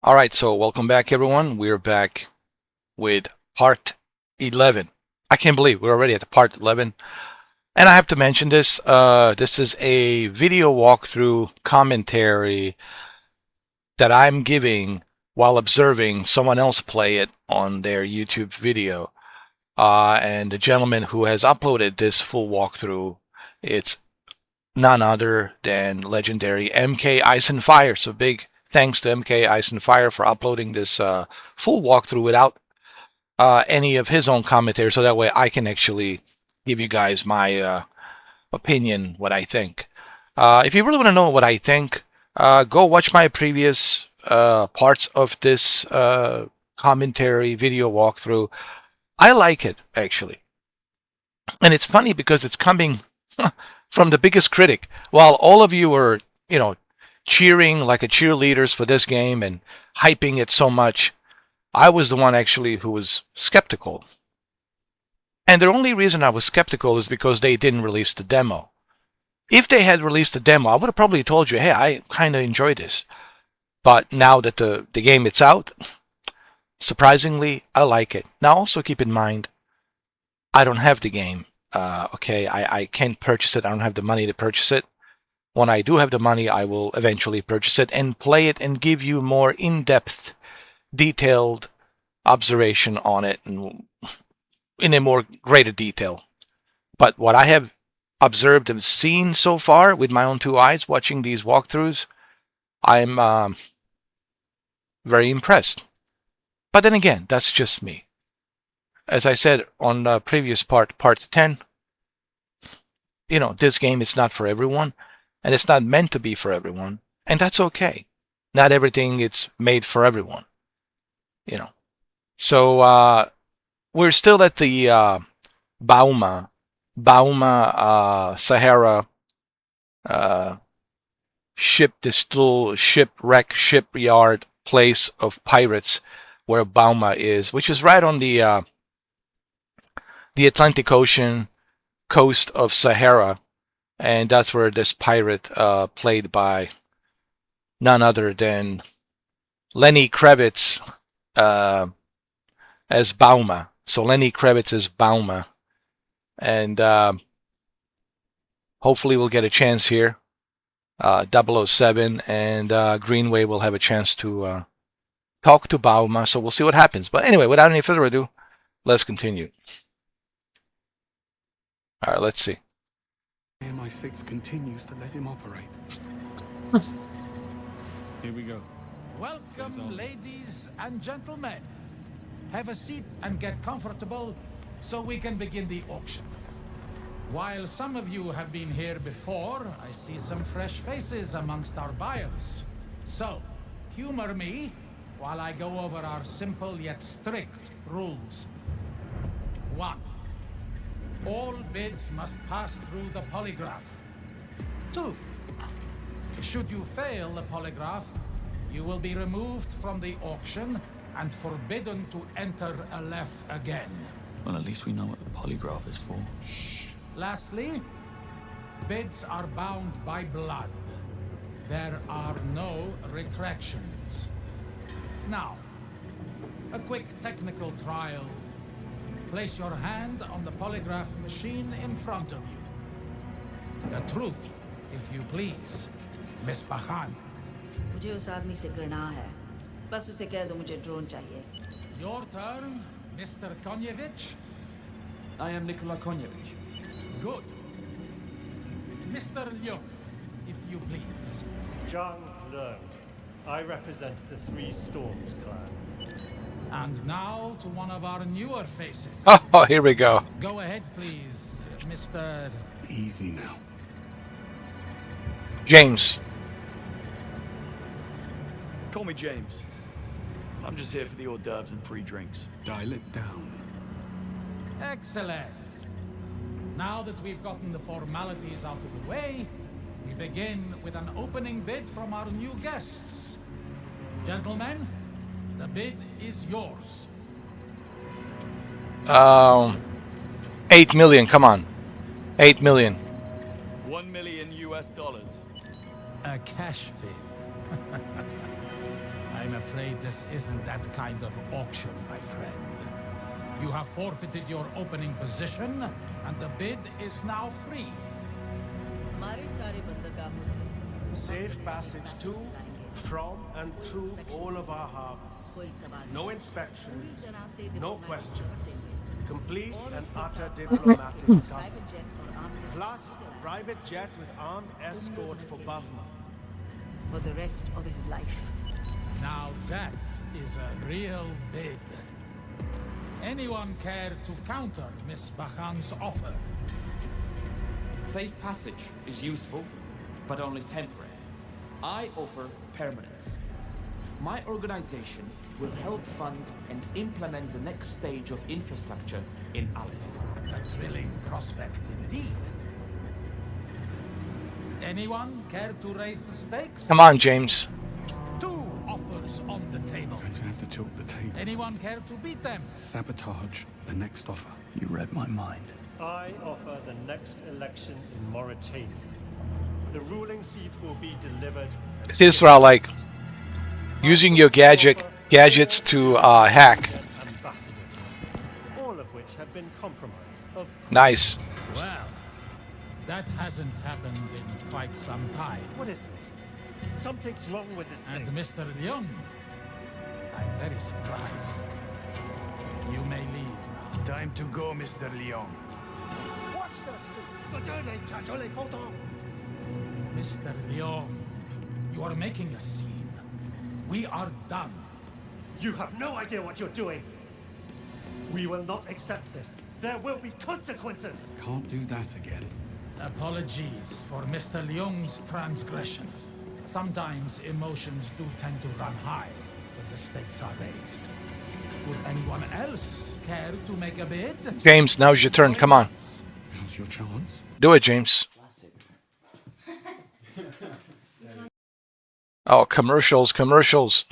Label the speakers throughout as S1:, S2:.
S1: All right, so welcome back, everyone. We're back with part 11. I can't believe we're already at part 11. And I have to mention this. This is a video walkthrough commentary that I'm giving while observing someone else play it on their YouTube video. And the gentleman who has uploaded this full walkthrough, it's none other than legendary MK Ice and Fire. So big thanks to MK Ice and Fire for uploading this full walkthrough without any of his own commentary, so that way I can actually give you guys my opinion, what I think. If you really want to know what I think, go watch my previous parts of this commentary video walkthrough. I like it, actually. And it's funny because it's coming from the biggest critic. While all of you are, cheering like a cheerleaders for this game and hyping it so much, I was the one actually who was skeptical. And the only reason I was skeptical is because they didn't release the demo. If they had released the demo, I would have probably told you, hey, I kind of enjoyed this. But now that the game is out, surprisingly, I like it. Now also keep in mind, I don't have the game. Okay, I can't purchase it. I don't have the money to purchase it. When I do have the money, I will eventually purchase it and play it and give you more in-depth, detailed observation on it and in a more greater detail. But what I have observed and seen so far with my own two eyes watching these walkthroughs, I'm very impressed. But then again, that's just me. As I said on the previous part 10, this game is not for everyone, and it's not meant to be for everyone, and that's okay. Not everything is made for everyone, So we're still at the Bauma Sahara this little shipyard place of pirates where Bauma is, which is right on the Atlantic Ocean coast of Sahara, and that's where this pirate, played by none other than Lenny Kravitz, as Bauma. So Lenny Kravitz is Bauma, and hopefully we'll get a chance here. 007 and Greenway will have a chance to talk to Bauma, so we'll see what happens. But anyway, without any further ado, let's continue. All right, let's see.
S2: MI6 continues to let him operate. Here we go.
S3: Welcome, ladies and gentlemen. Have a seat and get comfortable so we can begin the auction. While some of you have been here before, I see some fresh faces amongst our buyers. So, humor me while I go over our simple yet strict rules. 1. All bids must pass through the polygraph. 2. Should you fail the polygraph, you will be removed from the auction and forbidden to enter Aleph again.
S4: Well, at least we know what the polygraph is for.
S3: Lastly, bids are bound by blood. There are no retractions. Now, a quick technical trial. Place your hand on the polygraph machine in front of you. The truth, if you please, Miss Bahan.
S5: मुझे उस आदमी से घृणा है बस उसे कह दो मुझे ड्रोन चाहिए
S3: Your turn, Mr. Konyevich.
S4: I am Nikola Konyevich.
S3: Good. Mr. Liu, if you please.
S6: Zhang Leung. I represent the Three Storms clan.
S3: And now to one of our newer faces.
S1: Oh, here we go.
S3: Go ahead, please, Mr.
S2: Easy now.
S1: James.
S4: Call me James. I'm just here for the hors d'oeuvres and free drinks.
S2: Dial it down.
S3: Excellent. Now that we've gotten the formalities out of the way, we begin with an opening bid from our new guests. Gentlemen, the bid is yours.
S1: 8 million, come on. 8 million.
S4: $1 million US.
S3: A cash bid. I'm afraid this isn't that kind of auction, my friend. You have forfeited your opening position, and the bid is now free.
S5: हमारे सारे बंदरगाहों से
S7: Safe passage to, from, and through all of our harbors.
S5: कोई सवाल
S7: No
S5: पूरी
S7: inspections,
S5: तरह से
S7: no
S5: diplomatic
S7: questions. Complete
S5: और
S7: and
S5: उसके
S7: utter
S5: साथ
S7: diplomatic
S5: private
S7: cover.
S5: jet और armed
S7: Plus, a private jet with armed escort for Bavma.
S5: for the rest of his life.
S3: Now that is a real bid. Anyone care to counter Miss Bachan's offer?
S8: Safe passage is useful, but only temporary. I offer permanence. My organization will help fund and implement the next stage of infrastructure in Aleph.
S3: A thrilling prospect indeed. Anyone care to raise the stakes?
S1: Come on, James.
S3: Two offers on the table.
S2: I'm going to have to tilt the table.
S3: Anyone care to beat them?
S2: Sabotage the next offer.
S4: You read my mind.
S6: I offer the next election in Mauritania. The ruling seat will be delivered.
S1: See, this is what I like. Using your gadgets to hack.
S6: Ambassadors, all of which have been compromised. Of
S1: Nice.
S3: Well, that hasn't happened in quite some time.
S6: what is this? Something's wrong with this
S3: And
S6: thing.
S3: Mr. Leung, I'm very surprised. You may leave now.
S9: Time to go, Mr. Leon.
S7: Watch this!
S3: Mr. Leung, you are making a scene. We are done.
S6: You have no idea what you're doing. We will not accept this. There will be consequences.
S2: Can't do that again.
S3: Apologies for Mr. Leung's transgression. Sometimes emotions do tend to run high when the stakes are raised. Would anyone else care to make a bid?
S1: James, now's your turn. Come on.
S2: Now's your chance.
S1: Do it, James. Oh, commercials, commercials.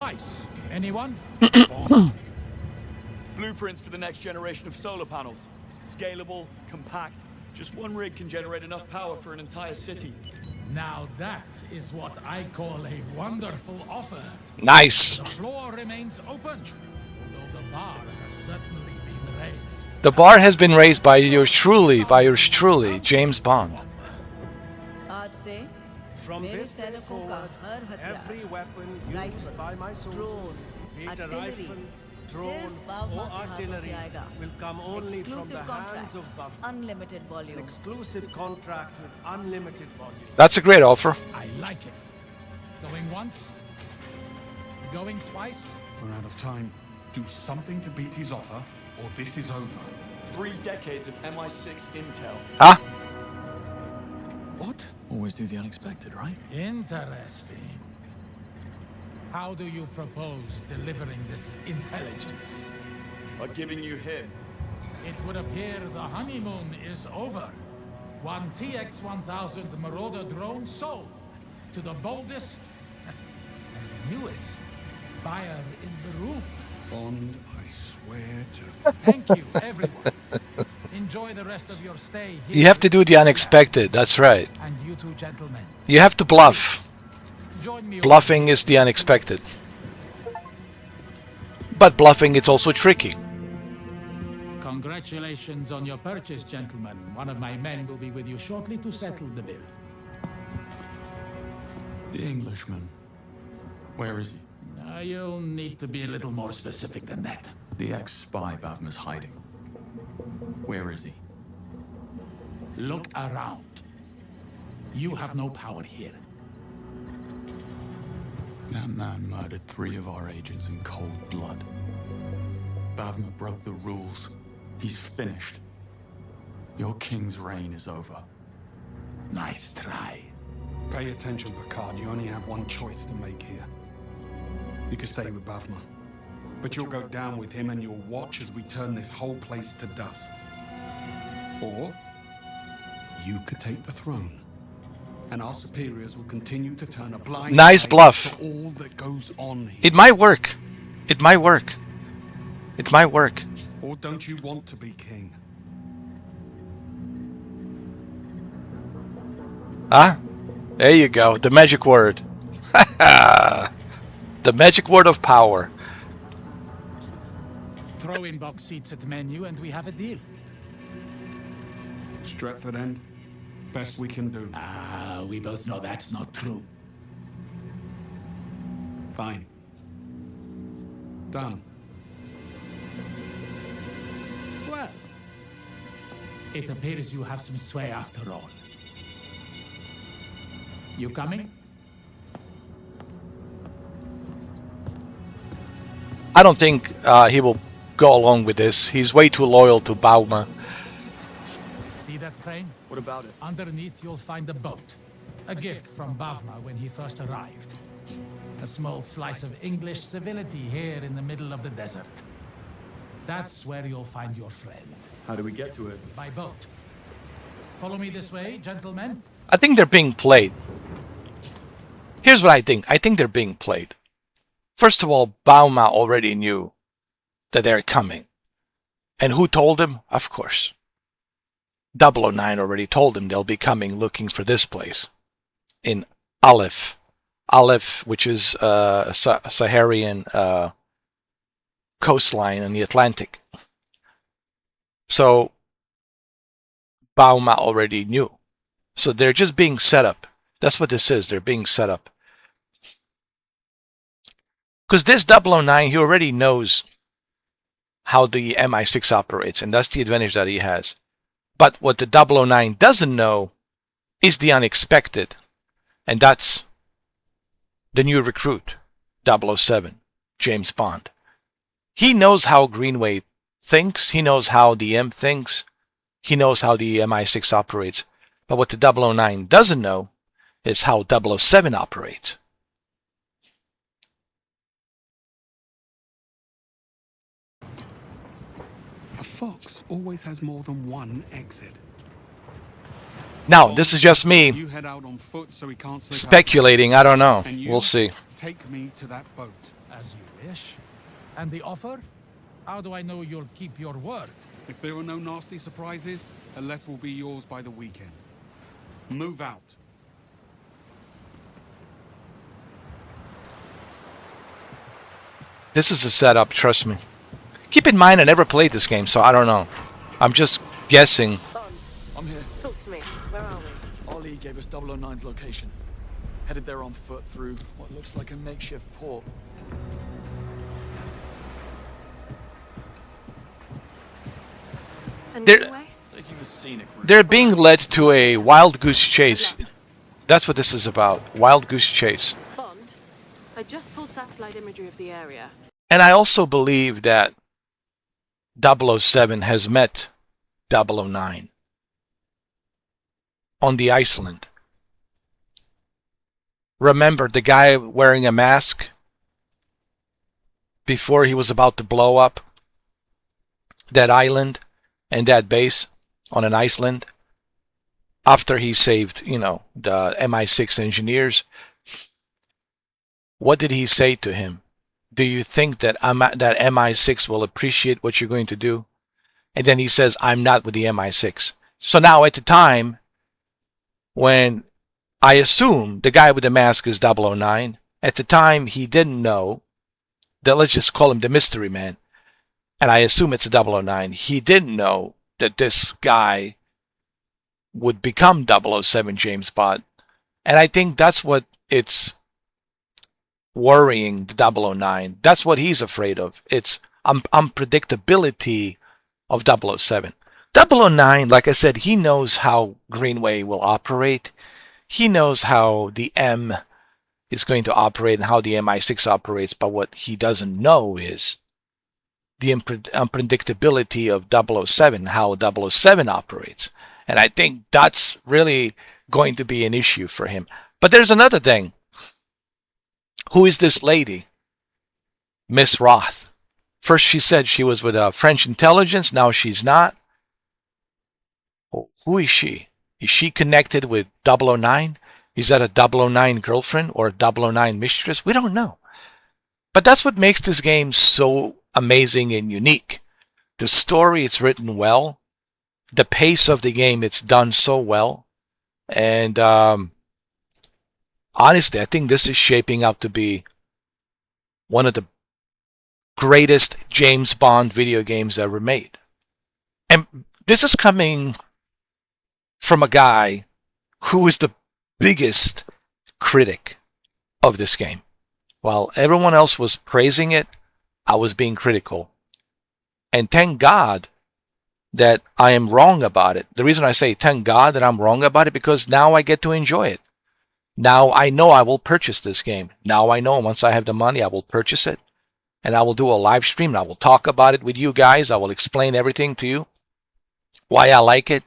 S3: Twice. Anyone?
S4: Blueprints for the next generation of solar panels. Scalable, compact. Just one rig can generate enough power for an entire city.
S3: Now that is what I call a wonderful offer.
S1: Nice.
S3: The floor remains open, although the bar has certainly been raised.
S1: The bar has been raised by yours truly, James Bond.
S5: आज से
S7: From
S5: मेरे
S7: this day
S5: सैनिकों का
S7: forward,
S5: हर हथियार,
S7: every weapon used
S5: rifle,
S7: by my soldiers, be it a
S5: artillery,
S7: rifle, drone,
S5: सिर्फ बावमा
S7: or
S5: के हाथों से
S7: artillery,
S5: आएगा.
S7: will come only from the
S5: Exclusive
S7: hands
S5: contract,
S7: of Bavma.
S5: unlimited
S7: An
S5: volume.
S7: exclusive contract with unlimited volume.
S1: That's a great offer.
S3: I like it. Going once? Going twice?
S2: We're out of time. Do something to beat his offer, or this is over.
S4: 3 decades of MI6 intel.
S1: Huh?
S4: What? Always do the unexpected, right?
S3: Interesting. How do you propose delivering this intelligence?
S4: By giving you him.
S3: It would appear the honeymoon is over. One TX-1000 Marauder drone sold to the boldest and the newest buyer in the room.
S2: Bond, I swear to...
S3: Thank you, everyone. Enjoy the rest of your stay here.
S1: You have to do the unexpected. That's right.
S3: And you two gentlemen,
S1: You have to bluff.
S3: join me.
S1: Bluffing is the unexpected. But bluffing is also tricky.
S3: Congratulations on your purchase, gentlemen. One of my men will be with you shortly to settle the bill.
S4: The Englishman. Where is he?
S3: You'll need to be a little more specific than that.
S4: The ex-spy Bavma's hiding. Where is he?
S3: Look around. You have no power here.
S4: That man murdered 3 of our agents in cold blood. Bavma broke the rules. He's finished. Your king's reign is over.
S3: Nice try.
S2: Pay attention, Picard. You only have one choice to make here. You can stay with Bavma, but you'll go down with him and you'll watch as we turn this whole place to dust. Or you could take the throne, and our superiors will continue to turn a blind
S1: Nice
S2: eye
S1: bluff.
S2: to all that goes on here.
S1: It might work. It might work. It might work.
S2: Or don't you want to be king?
S1: Huh? There you go. The magic word. The magic word of power.
S3: Throw in box seats at the menu and we have a deal.
S2: Stretford End, best we can do.
S3: We both know that's not true.
S2: Fine. Done.
S3: Well, it appears you have some sway after all. You coming?
S1: I don't think he will go along with this. He's way too loyal to Bauma.
S3: See that crane?
S4: What about it?
S3: Underneath you'll find a boat. A gift from Bavma when he first arrived. A small slice of English civility here in the middle of the desert. That's where you'll find your friend.
S4: How do we get to it?
S3: By boat. Follow me this way, gentlemen.
S1: I think they're being played. Here's what I think. I think they're being played. First of all, Bauma already knew that they're coming. And who told him? Of course. 009 already told him they'll be coming looking for this place. In Aleph. Aleph, which is a Saharan coastline in the Atlantic. So, Bauma already knew. So they're just being set up. That's what this is. They're being set up. Because this 009, he already knows how the MI6 operates, and that's the advantage that he has. But what the 009 doesn't know is the unexpected, and that's the new recruit, 007, James Bond. He knows how Greenway thinks, he knows how the M thinks, he knows how the MI6 operates. But what the 009 doesn't know is how 007 operates.
S2: A fox always has more than one exit.
S1: Now, this is just me
S2: You head out on foot so he can't slip
S1: speculating. I don't know.
S2: And you
S1: We'll see.
S2: take me to that boat.
S3: As you wish. And the offer? How do I know you'll keep your word?
S2: If there are no nasty surprises, Aleph will be yours by the weekend. Move out.
S1: This is a setup, trust me. Keep in mind, I never played this game, so I don't know. I'm just guessing.
S9: Bond,
S4: I'm here.
S9: talk to me. Where are we?
S4: Ali gave us 009's location. Headed there on foot through what looks like a makeshift port.
S9: And
S1: There-
S9: Greenway?
S4: Taking the scenic route.
S1: They're being led to a wild goose chase. That's what this is about. Wild goose chase.
S9: Bond, I just pulled satellite imagery of the area.
S1: And I also believe that 007 has met 009 on the Iceland. Remember the guy wearing a mask before he was about to blow up that island and that base on an Iceland after he saved, the MI6 engineers? What did he say to him? Do you think that that MI6 will appreciate what you're going to do? And then he says, I'm not with the MI6. So now at the time, when I assume the guy with the mask is 009, at the time he didn't know that, let's just call him the mystery man, and I assume it's a 009, he didn't know that this guy would become 007 James Bond. And I think that's what it's worrying the 009. That's what he's afraid of. It's unpredictability of 007. 009, like I said, he knows how Greenway will operate. He knows how the M is going to operate and how the MI6 operates, but what he doesn't know is the unpredictability of 007, how 007 operates. And I think that's really going to be an issue for him. But there's another thing. Who is this lady? Miss Roth. First she said she was with French intelligence. Now she's not. Who is she? Is she connected with 009? Is that a 009 girlfriend or a 009 mistress? We don't know. But that's what makes this game so amazing and unique. The story, it's written well. The pace of the game, it's done so well. And honestly, I think this is shaping up to be one of the greatest James Bond video games ever made. And this is coming from a guy who is the biggest critic of this game. While everyone else was praising it, I was being critical. And thank God that I am wrong about it. The reason I say thank God that I'm wrong about it, because now I get to enjoy it. Now I know I will purchase this game. Now I know once I have the money, I will purchase it. And I will do a live stream. And I will talk about it with you guys. I will explain everything to you. Why I like it.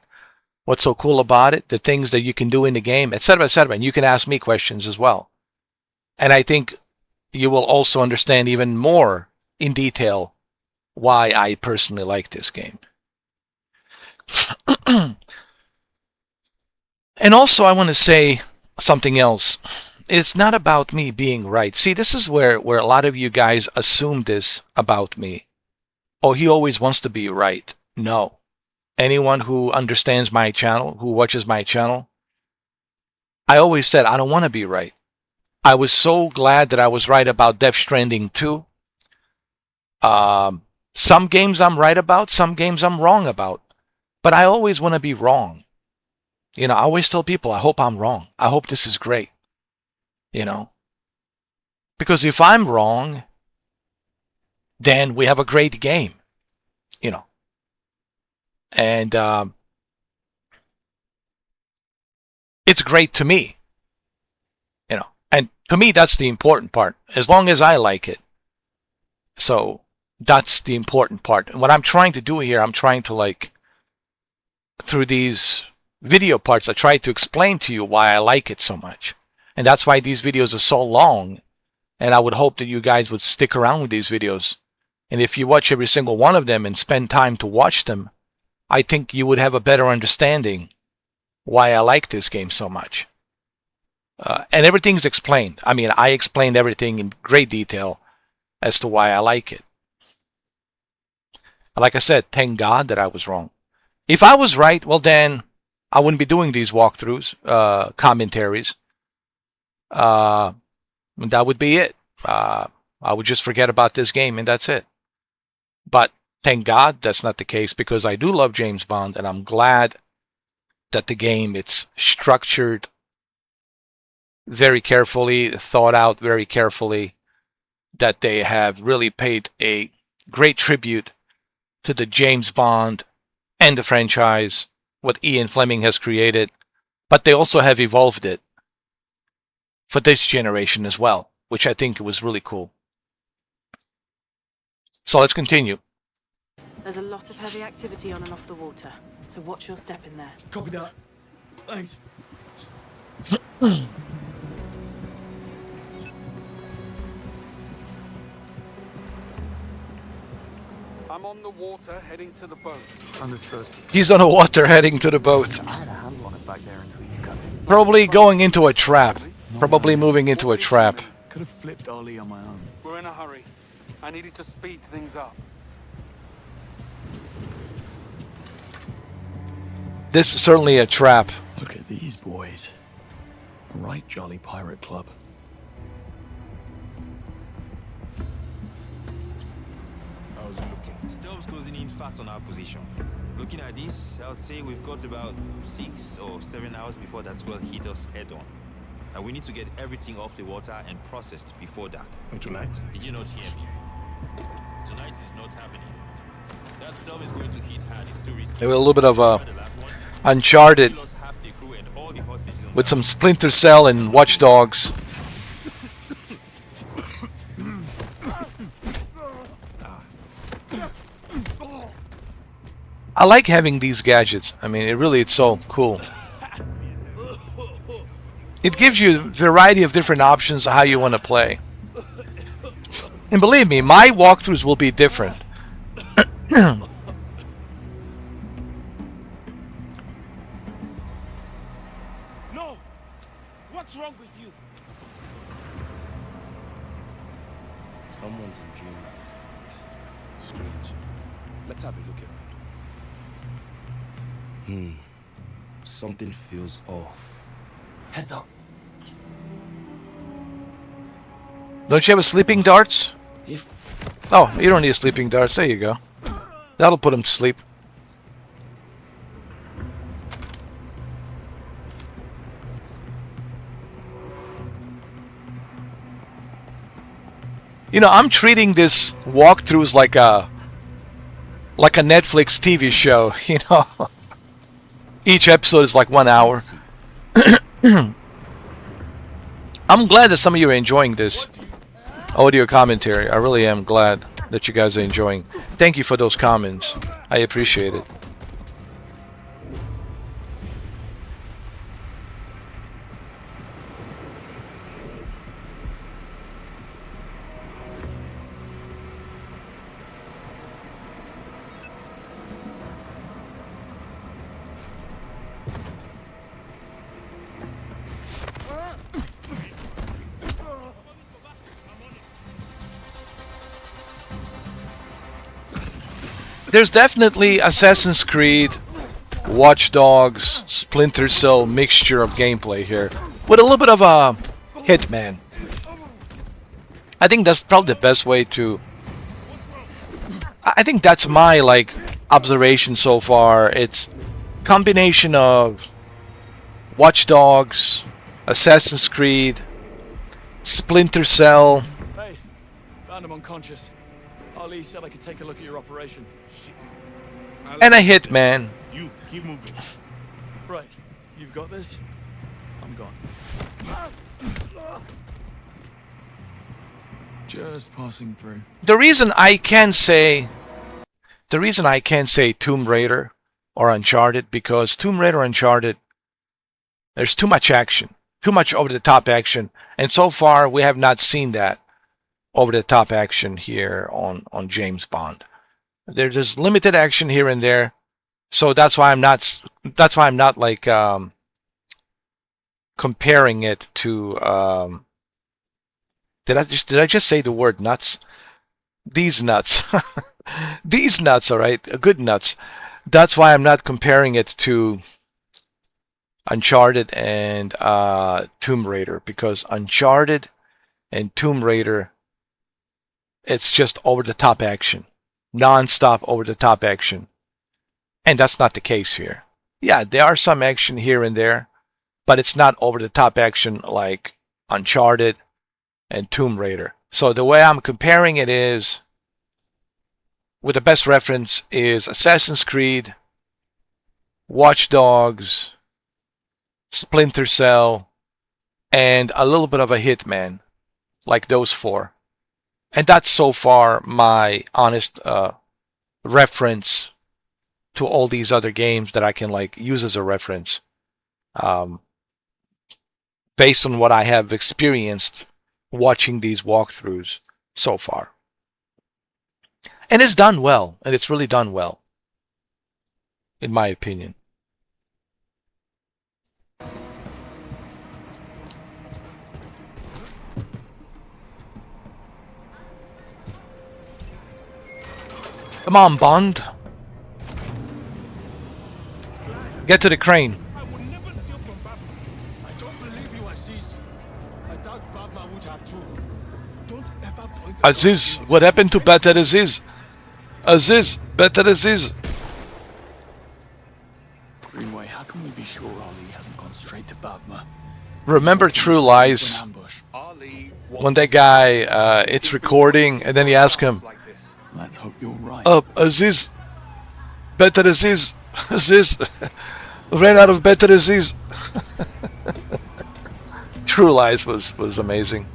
S1: What's so cool about it. The things that you can do in the game, etc., etc. And you can ask me questions as well. And I think you will also understand even more in detail why I personally like this game. And also I want to say something else. It's not about me being right. See, this is where a lot of you guys assume this about me. Oh, he always wants to be right. No. Anyone who understands my channel, who watches my channel, I always said I don't want to be right. I was so glad that I was right about Death Stranding 2. Some games I'm right about, some games I'm wrong about. But I always want to be wrong. You know, I always tell people, I hope I'm wrong. I hope this is great. You know? Because if I'm wrong, then we have a great game. You know? And it's great to me. You know? And to me, that's the important part. As long as I like it. So, that's the important part. And what I'm trying to do here, I'm trying to like, through these video parts, I try to explain to you why I like it so much. And that's why these videos are so long. And I would hope that you guys would stick around with these videos. And if you watch every single one of them and spend time to watch them, I think you would have a better understanding why I like this game so much. And everything's explained. I mean, I explained everything in great detail as to why I like it. Like I said, thank God that I was wrong. If I was right, well then, I wouldn't be doing these walkthroughs, commentaries. That would be it. I would just forget about this game and that's it. But thank God that's not the case, because I do love James Bond and I'm glad that the game, it's structured very carefully, thought out very carefully, that they have really paid a great tribute to the James Bond and the franchise, what Ian Fleming has created, but they also have evolved it for this generation as well, which I think was really cool. So let's continue.
S9: There's a lot of heavy activity on and off the water, so watch your step in there.
S4: Copy that. Thanks.
S2: I'm on the water heading to the boat.
S4: Understood.
S1: He's on the water heading to the boat.
S4: I had a handle on it back there until you cut it.
S1: Probably going into a trap. Probably moving into a trap.
S4: Could have flipped Ali on my own.
S2: We're in a hurry. I needed to speed things up.
S1: This is certainly a trap.
S4: Look at these boys. A right jolly pirate club.
S10: How's it looking? Storm's closing in fast on our position. Looking at this, I would say we've got about 6 or 7 hours before that swell hit us head on. And we need to get everything off the water and processed before dark.
S7: And tonight?
S10: Did you not hear me? Tonight is not happening. That storm is going to hit hard. It's too risky.
S1: Maybe a little bit of Uncharted with some Splinter Cell and Watch Dogs. I like having these gadgets. I mean, it's so cool. It gives you a variety of different options of how you want to play. And believe me, my walkthroughs will be different.
S10: No! What's wrong with you?
S7: Someone's in Dreamland. Strange. Let's have a look around. Something feels off.
S4: Heads up.
S1: Don't you have a sleeping darts?
S8: If
S1: Oh, you don't need a sleeping darts. There you go. That'll put him to sleep. You know, I'm treating this walkthroughs like a Netflix TV show. You know, each episode is like 1 hour. I'm glad that some of you are enjoying this audio commentary. I really am glad that you guys are enjoying. Thank you for those comments. I appreciate it. There's definitely Assassin's Creed, Watch Dogs, Splinter Cell mixture of gameplay here, with a little bit of a Hitman. I think that's probably the best way to. I think that's my like observation so far. It's combination of Watch Dogs, Assassin's Creed, Splinter Cell.
S11: Hey, found him unconscious. Ali said I could take a look at your operation.
S10: Shit.
S1: And a Hitman.
S10: You keep moving.
S11: Right, you've got this. I'm gone.
S4: Just passing through.
S1: The reason I can't say Tomb Raider or Uncharted, because Tomb Raider or Uncharted, there's too much action, too much over the top action, and so far we have not seen that over the top action here on James Bond. There's just limited action here and there, so that's why I'm not like comparing it to. Did I just say the word nuts? These nuts. These nuts, all right? Good nuts. That's why I'm not comparing it to Uncharted and Tomb Raider, because Uncharted and Tomb Raider, it's just over-the-top action. Non-stop over-the-top action. And that's not the case here. Yeah, there are some action here and there, but it's not over-the-top action like Uncharted and Tomb Raider. So the way I'm comparing it is, with the best reference is Assassin's Creed, Watch Dogs, Splinter Cell, and a little bit of a Hitman, like those four. And that's so far my honest reference to all these other games that I can like use as a reference, based on what I have experienced watching these walkthroughs so far. And it's done well, and it's really done well, in my opinion. Come on, Bond. Get to the crane.
S7: I would never steal from Babma. I don't believe you, Aziz. I doubt Babma would have too. Don't ever point at
S1: Aziz, what happened to Better Aziz? Aziz, Better Aziz.
S4: Greenway, how can we be sure Ali hasn't gone straight to Babma?
S1: Remember True Lies?
S7: Ali.
S1: When that guy, it's recording, and then he asks him,
S4: Let's hope you're right.
S1: Aziz, Better Aziz, Aziz, ran out of Better Aziz. True Lies was amazing.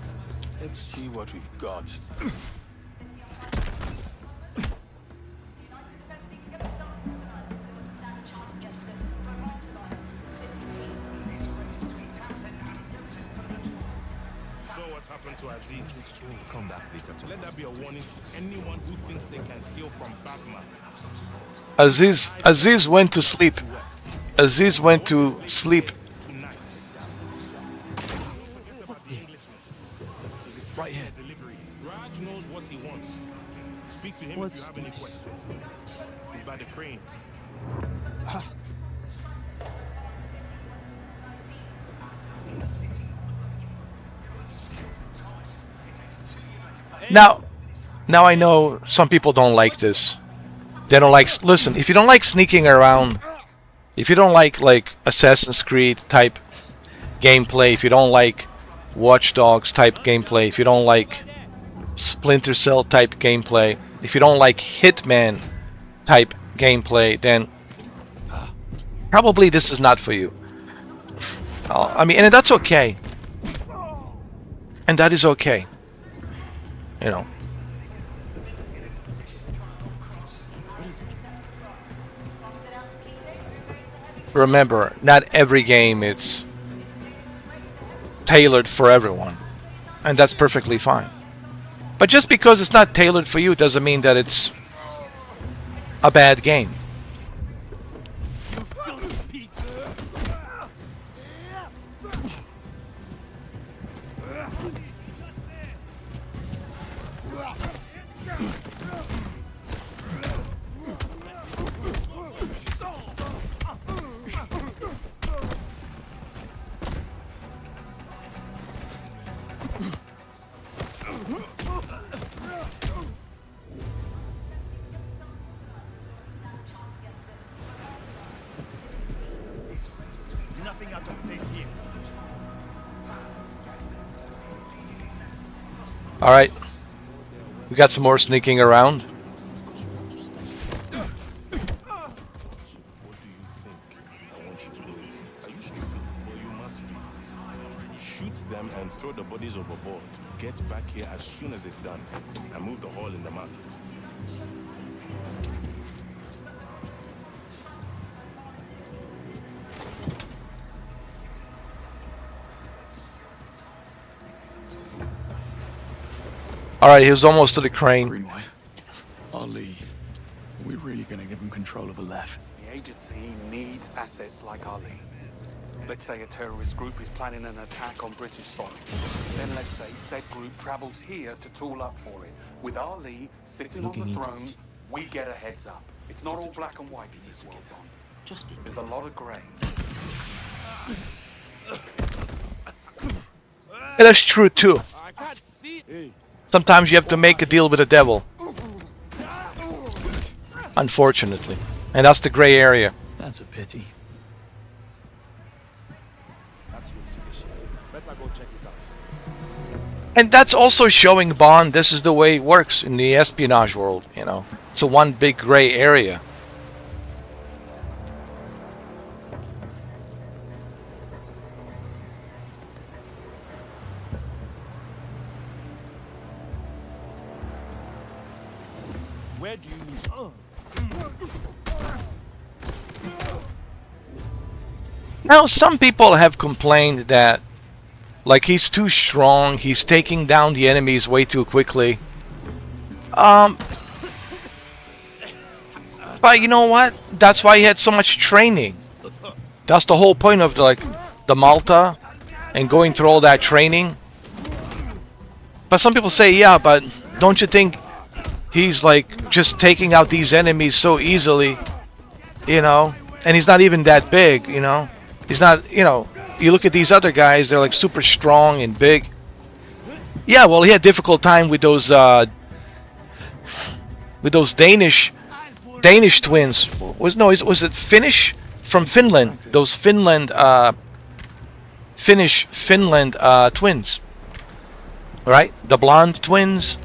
S11: Let's see what we've got.
S10: So what happened to Aziz? Come back later. Let that be a warning to anyone who thinks they can steal from Babma.
S1: Aziz went to sleep. Aziz went to sleep.
S10: Tonight.
S11: Right here.
S10: Delivery. Raj knows what he wants. Speak to him if you have any questions. He's by the crane.
S1: Now, now I know some people don't like this. They don't like. Listen, if you don't like sneaking around, if you don't like Assassin's Creed type gameplay, if you don't like Watch Dogs type gameplay, if you don't like Splinter Cell type gameplay, if you don't like Hitman type gameplay, then probably this is not for you. I mean, and that's okay. And that is okay. You know. Remember, not every game is tailored for everyone. And that's perfectly fine. But just because it's not tailored for you doesn't mean that it's a bad game.
S7: Nothing out of place here.
S1: All right. We got some more sneaking around.
S12: Shoot them and throw the bodies overboard. Get back here as soon as it's done and move the hall in the market.
S1: All right, he was almost to the crane.
S4: Greenway, Ali, are we really going to give him control of Aleph?
S13: The agency needs assets like Ali. Let's say a terrorist group is planning an attack on British soil. Then let's say said group travels here to tool up for it. With Ali sitting on the throne, we get a heads up. It's not all black and white in this world, Bond. There's a lot of grey.
S1: And that's true too. Sometimes you have to make a deal with the devil. Unfortunately. And that's the gray area.
S4: That's a pity.
S1: And that's also showing Bond this is the way it works in the espionage world, you know. It's a one big gray area.
S7: Where do you need?
S1: Now, some people have complained that like he's too strong, he's taking down the enemies way too quickly. But you know what? That's why he had so much training. That's the whole point of the Malta and going through all that training. But some people say, yeah, but don't you think he's like just taking out these enemies so easily, you know? And he's not even that big, you know? He's not, you know, you look at these other guys, they're like super strong and big. Yeah, well, he had difficult time with those Danish twins. Was it Finnish? From Finland. Those Finland twins. Right? The blonde twins.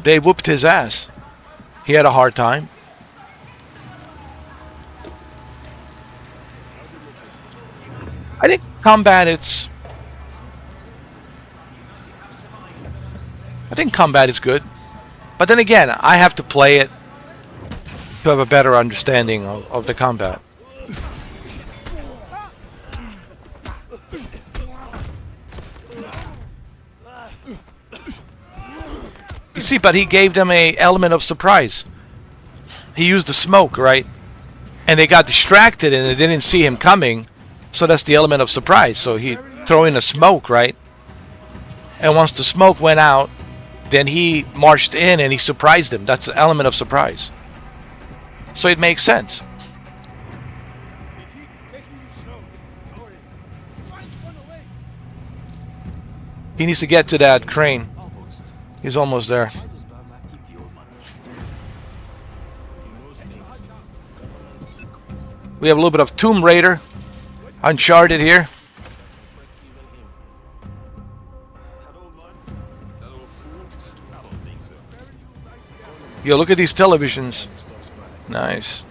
S1: They whooped his ass. He had a hard time. I think combat is good. But then again, I have to play it to have a better understanding of the combat. You see, but he gave them an element of surprise. He used the smoke, right? And they got distracted and they didn't see him coming. So that's the element of surprise. So he threw in a smoke, right? And once the smoke went out, then he marched in and he surprised them. That's the element of surprise. So it makes sense. He needs to get to that crane. He's almost there. We have a little bit of Tomb Raider, Uncharted here. Yo, look at these televisions. Nice.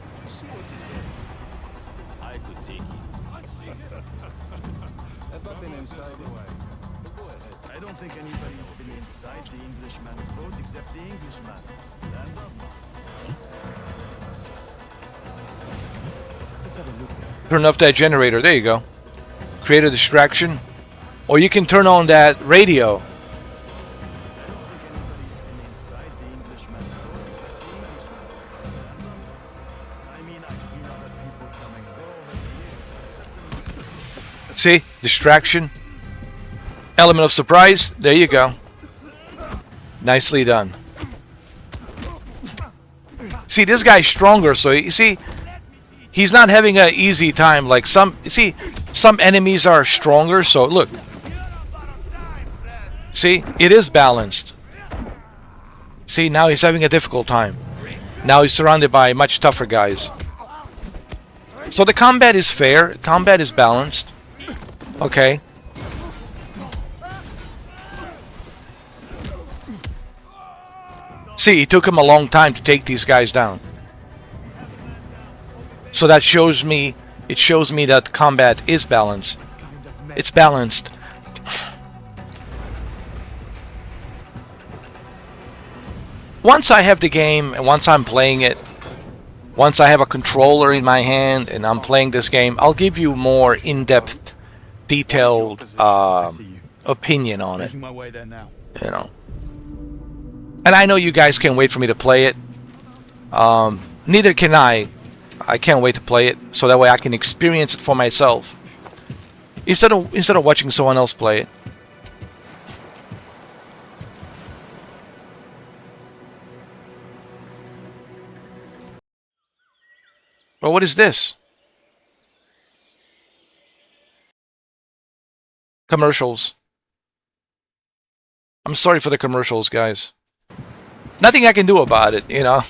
S7: I don't think anybody's been inside the Englishman's boat except the Englishman. And
S1: Turn off that generator. There you go. Create a distraction. Or you can turn on that radio. See? Distraction. Element of surprise. There you go. Nicely done. See, this guy's stronger, so you see, he's not having an easy time like some. You see, some enemies are stronger, so look. See, it is balanced. See, now he's having a difficult time. Now he's surrounded by much tougher guys. So the combat is fair. Combat is balanced. Okay. See, it took him a long time to take these guys down. So that shows me, it shows me that combat is balanced. It's balanced. Once I have the game and once I'm playing it, once I have a controller in my hand and I'm playing this game, I'll give you more in-depth, detailed opinion on it. You know. And I know you guys can't wait for me to play it. Neither can I. I can't wait to play it so that way I can experience it for myself instead of watching someone else play it. Well, what is this? Commercials. I'm sorry for the commercials, guys. Nothing I can do about it, you know.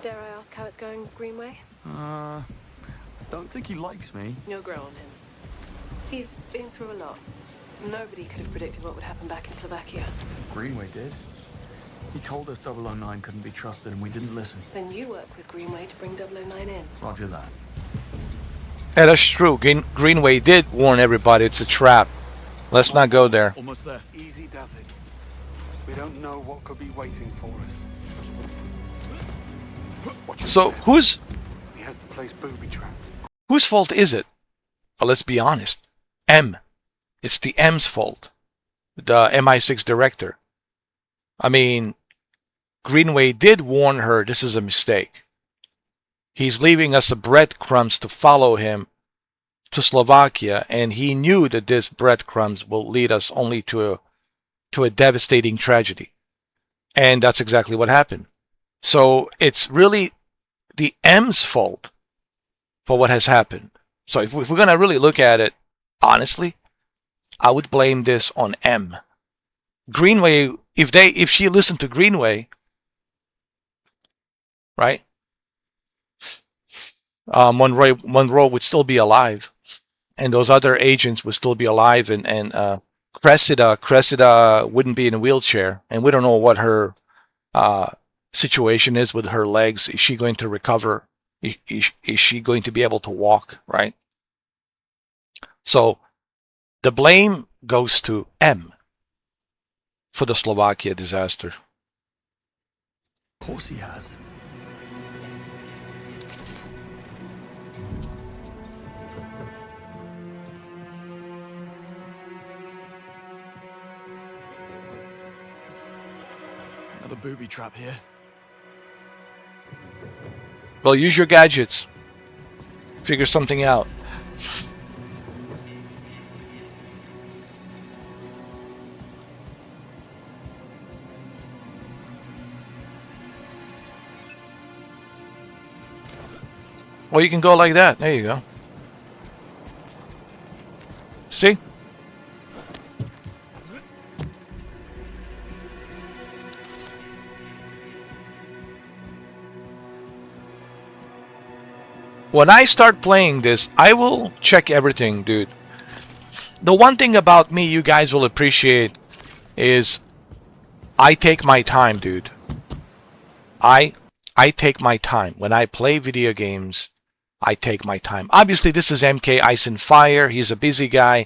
S9: Dare I ask how it's going with Greenway?
S4: I don't think he likes me.
S9: You'll grow on him. He's been through a lot. Nobody could have predicted what would happen back in Slovakia.
S4: Greenway did. He told us 009 couldn't be trusted and we didn't listen.
S9: Then you work with Greenway to bring 009 in.
S4: Roger that.
S1: Yeah, that's true. Greenway did warn everybody it's a trap. Let's not go there.
S13: Almost there. Easy does it. We don't know what could be waiting for us.
S1: So whose
S13: He has the place booby-trapped.
S1: whose fault is it? Well, let's be honest. M. It's the M's fault. The MI6 director. I mean, Greenway did warn her this is a mistake. He's leaving us a breadcrumbs to follow him to Slovakia, and he knew that this breadcrumbs will lead us only to a devastating tragedy. And that's exactly what happened. So it's really the M's fault for what has happened. So if we're going to really look at it honestly, I would blame this on M. Greenway, if she listened to Greenway, right? Monroe would still be alive, and those other agents would still be alive, and Cressida wouldn't be in a wheelchair, and we don't know what her situation is with her legs. Is she going to recover? Is she going to be able to walk? Right. So the blame goes to M for the Slovakia disaster.
S4: Of course he has. Another booby trap here.
S1: Well, use your gadgets. Figure something out. Well, you can go like that. There you go. See? when I start playing this, I will check everything, dude. The one thing about me you guys will appreciate is I take my time, dude. I take my time. When I play video games, I take my time. Obviously, this is MK Ice and Fire. He's a busy guy.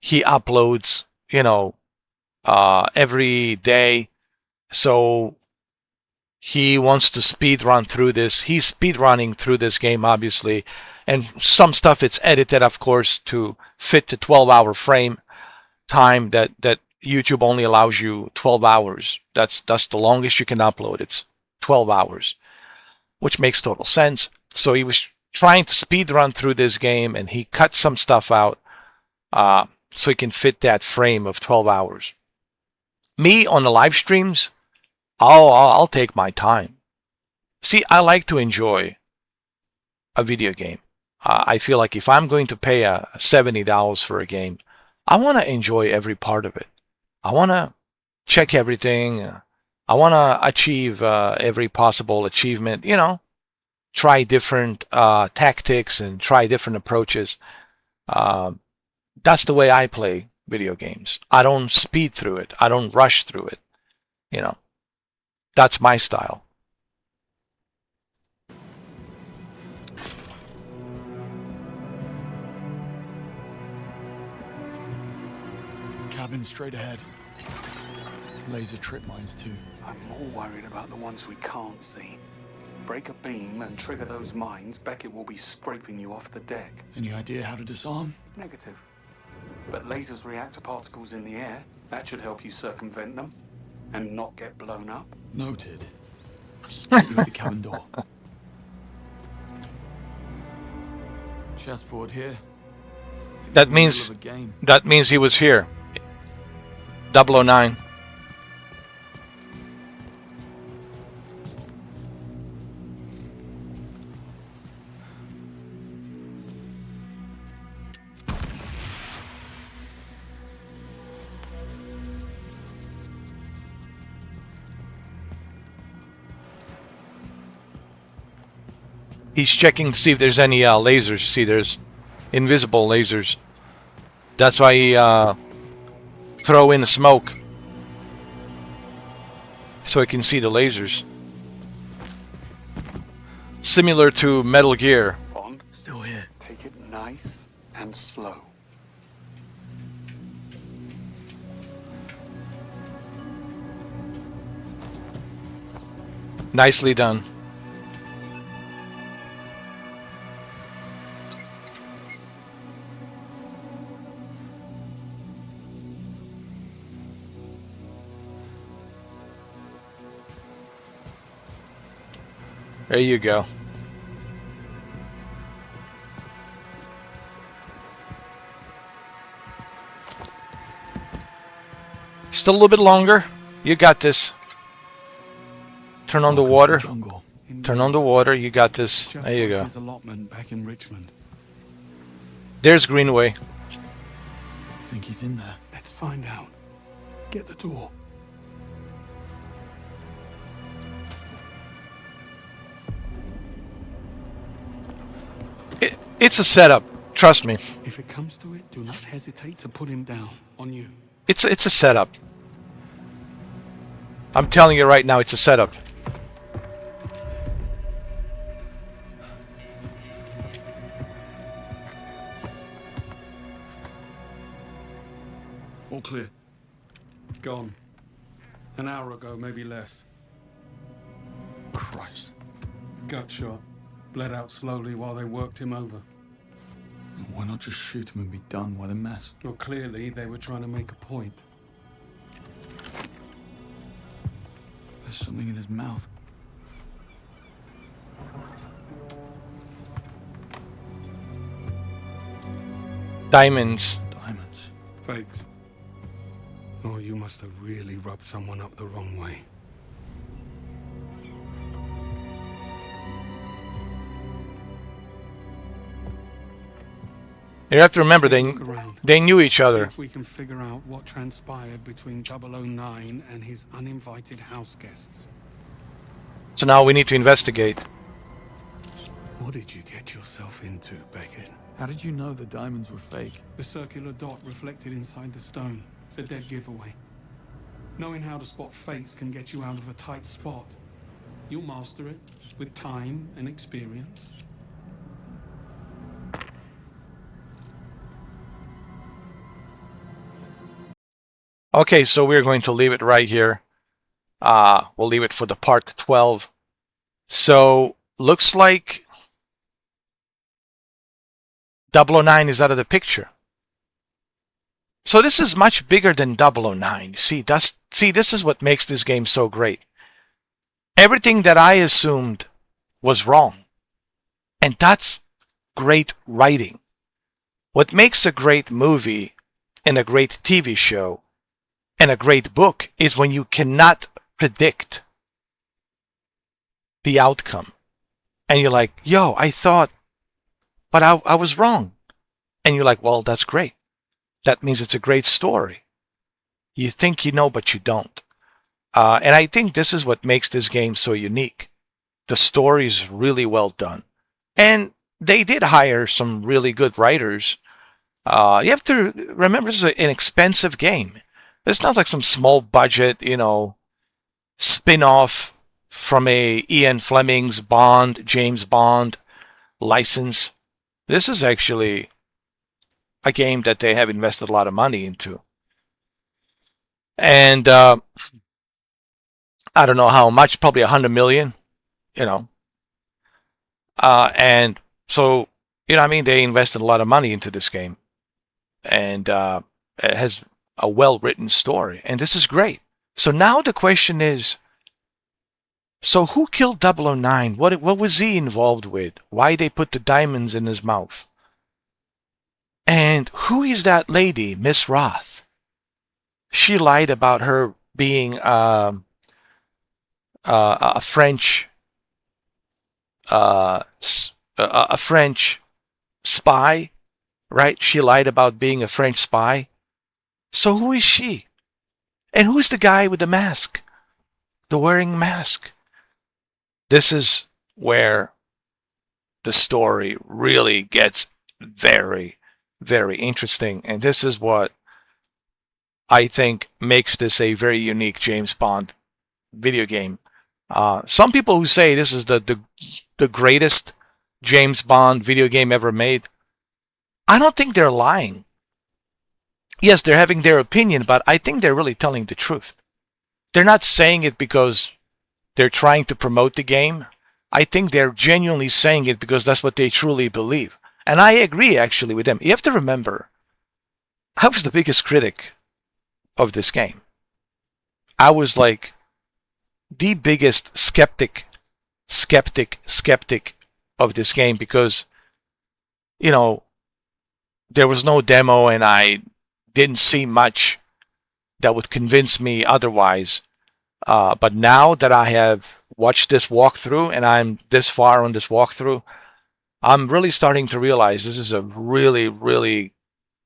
S1: He uploads, you know, every day. So he wants to speed run through this. He's speed running through this game, obviously. And some stuff it's edited, of course, to fit the 12-hour frame time that YouTube only allows you 12 hours. That's the longest you can upload. It's 12 hours, which makes total sense. So he was trying to speed run through this game, and he cut some stuff out so he can fit that frame of 12 hours. Me on the live streams, I'll take my time. See, I like to enjoy a video game. I feel like if I'm going to pay $70 for a game, I want to enjoy every part of it. I want to check everything. I want to achieve every possible achievement, you know, try different tactics and try different approaches. That's the way I play video games. I don't speed through it. I don't rush through it. You know, that's my style.
S4: Cabin straight ahead. Laser trip mines too.
S13: I'm more worried about the ones we can't see. Break a beam and trigger those mines, Beckett will be scraping you off the deck.
S4: Any idea how to disarm?
S13: Negative. But lasers react to particles in the air. That should help you circumvent them and not get blown up.
S4: Noted. Meet you at the cabin door. Chessboard here.
S1: That means he was here. 009. He's checking to see if there's any lasers. See, there's invisible lasers. That's why he throw in the smoke so he can see the lasers. Similar to Metal Gear.
S13: Bond, still here. Take it nice and slow.
S1: Nicely done. There you go. Still a little bit longer. You got this. Turn on the water. Turn on the water. You got this. There you go.
S2: His allotment back in Richmond.
S1: There's Greenway.
S4: I think he's in there.
S2: Let's find out. Get the door.
S1: It's a setup. Trust me.
S2: If it comes to it, do not hesitate to put him down. On you.
S1: It's a setup. I'm telling you right now, it's a setup.
S2: All clear. Gone. An hour ago, maybe less.
S4: Christ.
S2: Gut shot. Bled out slowly while they worked him over.
S4: Why not just shoot him and be done with a mess?
S2: Well, clearly they were trying to make a point.
S4: There's something in his mouth.
S1: Diamonds.
S4: Diamonds.
S2: Fakes. Oh, you must have really rubbed someone up the wrong way.
S1: You have to remember, they knew each other.
S2: See if we can figure out what transpired between 009 and his uninvited house guests.
S1: So now we need to investigate.
S2: What did you get yourself into, Beckett?
S4: How did you know the diamonds were fake?
S2: The circular dot reflected inside the stone. It's a dead giveaway. Knowing how to spot fakes can get you out of a tight spot. You'll master it with time and experience.
S1: Okay, so we're going to leave it right here. We'll leave it for the part 12. So, looks like 009 is out of the picture. So this is much bigger than 009. See, this is what makes this game so great. Everything that I assumed was wrong. And that's great writing. What makes a great movie and a great TV show and a great book is when you cannot predict the outcome. And you're like, yo, I thought, but I was wrong. And you're like, well, that's great. That means it's a great story. You think you know, but you don't. And I think this is what makes this game so unique. The story is really well done. And they did hire some really good writers. You have to remember, this is an expensive game. It's not like some small budget, spin-off from a Ian Fleming's James Bond license. This is actually a game that they have invested a lot of money into. And I don't know how much, probably 100 million, and so, they invested a lot of money into this game. And it has a well-written story. And this is great. So now the question is, so who killed 009? What was he involved with? Why they put the diamonds in his mouth? And who is that lady, Miss Roth? She lied about her being a French spy, right? She lied about being a French spy. So who is she? And who's the guy with the mask? The wearing mask? This is where the story really gets very, very interesting. And this is what I think makes this a very unique James Bond video game. Some people who say this is the greatest James Bond video game ever made, I don't think they're lying. Yes, they're having their opinion, but I think they're really telling the truth. They're not saying it because they're trying to promote the game. I think they're genuinely saying it because that's what they truly believe. And I agree, actually, with them. You have to remember, I was the biggest critic of this game. I was like the biggest skeptic of this game because, there was no demo and I didn't see much that would convince me otherwise. But now that I have watched this walkthrough and I'm this far on this walkthrough, I'm really starting to realize this is a really, really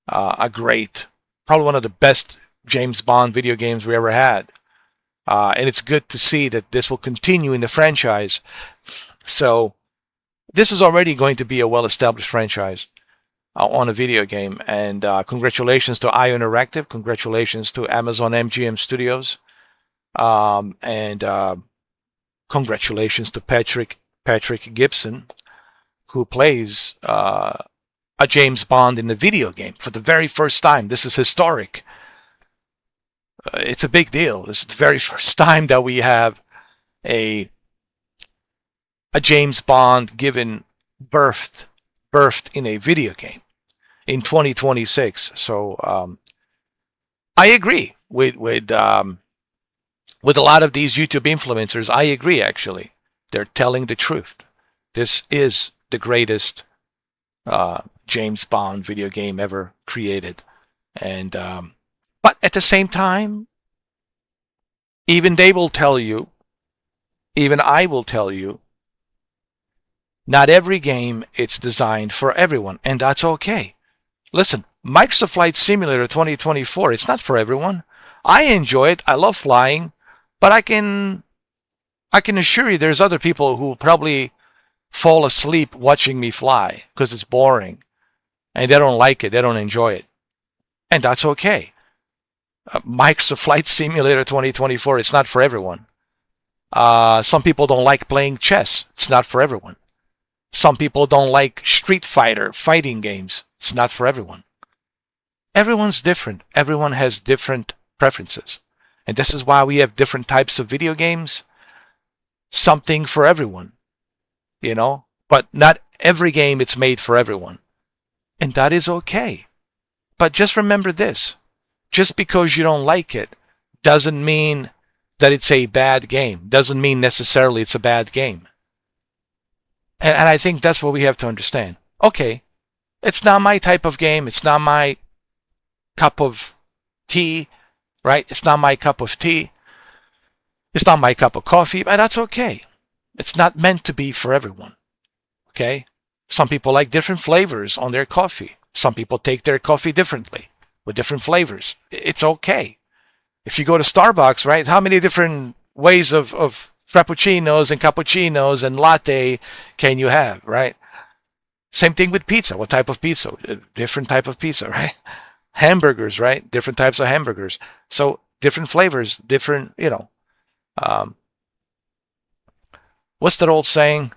S1: a great, probably one of the best James Bond video games we ever had. And it's good to see that this will continue in the franchise. So this is already going to be a well-established franchise on a video game. And congratulations to IO Interactive. Congratulations to Amazon MGM Studios. And congratulations to Patrick Gibson, who plays a James Bond in the video game for the very first time. This is historic. It's a big deal. This is the very first time that we have a James Bond given birthed in a video game in 2026. So I agree with a lot of these YouTube influencers. I agree, actually. They're telling the truth. This is the greatest James Bond video game ever created. And but at the same time, even they will tell you, even I will tell you, not every game is designed for everyone, and that's okay. Listen, Microsoft Flight Simulator 2024, it's not for everyone. I enjoy it. I love flying, but I can assure you there's other people who probably fall asleep watching me fly because it's boring and they don't like it, they don't enjoy it. And that's okay. Microsoft Flight Simulator 2024, it's not for everyone. Some people don't like playing chess. It's not for everyone. Some people don't like Street Fighter fighting games. It's not for everyone. Everyone's different. Everyone has different preferences. And this is why we have different types of video games. Something for everyone, you know, but not every game it's made for everyone. And that is okay. But just remember this. Just because you don't like it doesn't mean that it's a bad game. Doesn't mean necessarily it's a bad game. And I think that's what we have to understand. Okay, it's not my type of game. It's not my cup of tea, right? It's not my cup of tea. It's not my cup of coffee, and that's okay. It's not meant to be for everyone, okay? Some people like different flavors on their coffee. Some people take their coffee differently with different flavors. It's okay. If you go to Starbucks, right, how many different ways of frappuccinos and cappuccinos and latte can you have, right? Same thing with pizza. What type of pizza? Different type of pizza, right? Hamburgers, right? Different types of hamburgers. So different flavors, different, you know. What's that old saying?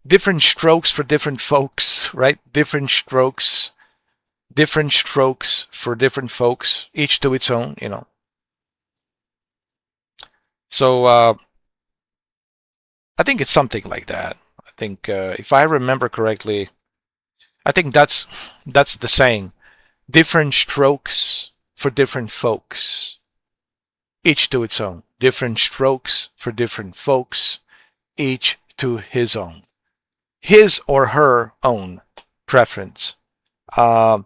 S1: Different strokes for different folks, right? Different strokes for different folks, each to its own, you know. So I think it's something like that. I think if I remember correctly, I think that's the saying. Different strokes for different folks, each to its own. Different strokes for different folks, each to his own. His or her own preference. I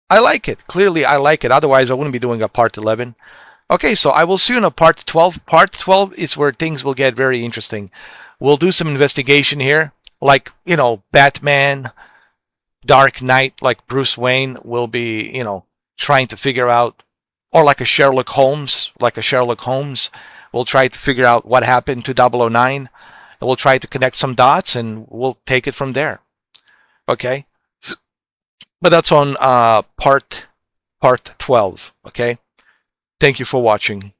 S1: like it. Clearly, I like it. Otherwise, I wouldn't be doing a part 11. Okay, so I will see you in a part 12. Part 12 is where things will get very interesting. We'll do some investigation here. Like, you know, Batman, Dark Knight, like Bruce Wayne will be, you know, trying to figure out, or like a Sherlock Holmes, we'll try to figure out what happened to 009, and we'll try to connect some dots, and we'll take it from there. Okay? But that's on part 12, okay? Thank you for watching.